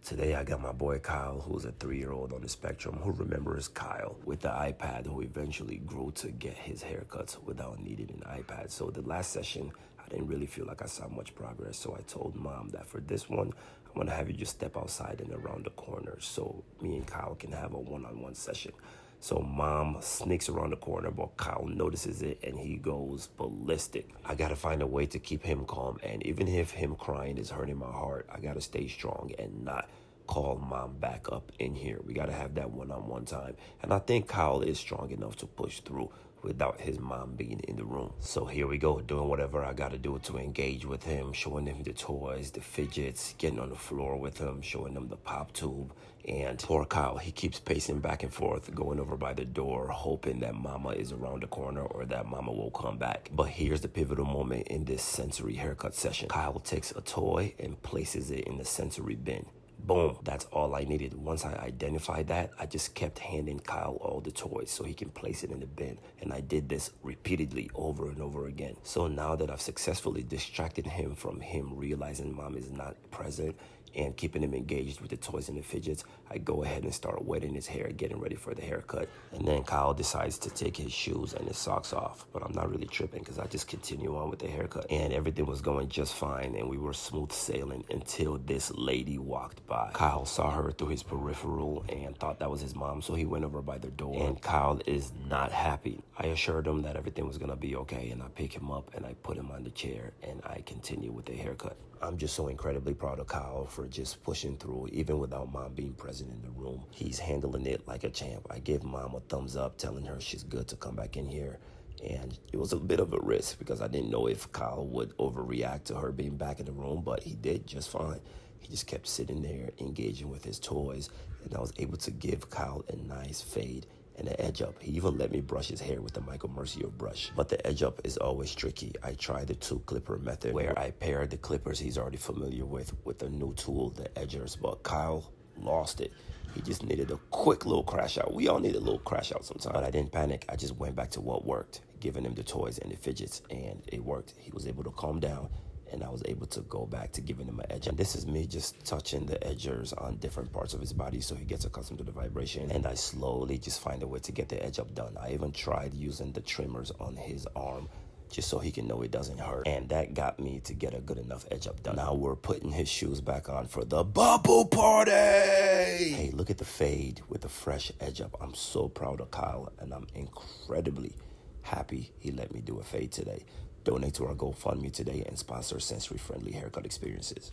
Today I got my boy Kyle, who's a 3-year-old on the spectrum, who remembers Kyle with the iPad, who eventually grew to get his haircuts without needing an iPad. So the last session, I didn't really feel like I saw much progress. So I told mom that for this one, I want to have you just step outside and around the corner so me and Kyle can have a one-on-one session. So mom sneaks around the corner, but Kyle notices it and he goes ballistic. I gotta find a way to keep him calm, and even if him crying is hurting my heart, I gotta stay strong and not call mom back up in here. We gotta have that one-on-one time. And I think Kyle is strong enough to push through without his mom being in the room. So here we go, doing whatever I gotta do to engage with him, showing him the toys, the fidgets, getting on the floor with him, showing him the pop tube. And poor Kyle, he keeps pacing back and forth, going over by the door, hoping that mama is around the corner or that mama will come back. But here's the pivotal moment in this sensory haircut session. Kyle takes a toy and places it in the sensory bin. Boom, that's all I needed. Once I identified that, I just kept handing Kyle all the toys so he can place it in the bin. And I did this repeatedly over and over again. So now that I've successfully distracted him from him realizing mom is not present and keeping him engaged with the toys and the fidgets, I go ahead and start wetting his hair, getting ready for the haircut. And then Kyle decides to take his shoes and his socks off, but I'm not really tripping because I just continue on with the haircut. And everything was going just fine, and we were smooth sailing until this lady walked by. Kyle saw her through his peripheral and thought that was his mom, so he went over by the door, and Kyle is not happy. I assured him that everything was gonna be okay, and I pick him up and I put him on the chair and I continue with the haircut. I'm just so incredibly proud of Kyle for just pushing through, even without mom being present in the room. He's handling it like a champ. I gave mom a thumbs up, telling her she's good to come back in here. And it was a bit of a risk because I didn't know if Kyle would overreact to her being back in the room, but he did just fine. He just kept sitting there, engaging with his toys, and I was able to give Kyle a nice fade and an edge up. He even let me brush his hair with the Michael Mercier brush. But the edge up is always tricky. I tried the 2-clipper method where I paired the clippers he's already familiar with a new tool, the edgers, but Kyle lost it. He just needed a quick little crash out. We all need a little crash out sometimes. But I didn't panic. I just went back to what worked, giving him the toys and the fidgets, and it worked. He was able to calm down, and I was able to go back to giving him an edge. And this is me just touching the edgers on different parts of his body so he gets accustomed to the vibration. And I slowly just find a way to get the edge up done. I even tried using the trimmers on his arm just so he can know it doesn't hurt. And that got me to get a good enough edge up done. Now we're putting his shoes back on for the bubble party. Hey, look at the fade with the fresh edge up. I'm so proud of Kyle, and I'm incredibly happy he let me do a fade today. Donate to our GoFundMe today and sponsor sensory-friendly haircut experiences.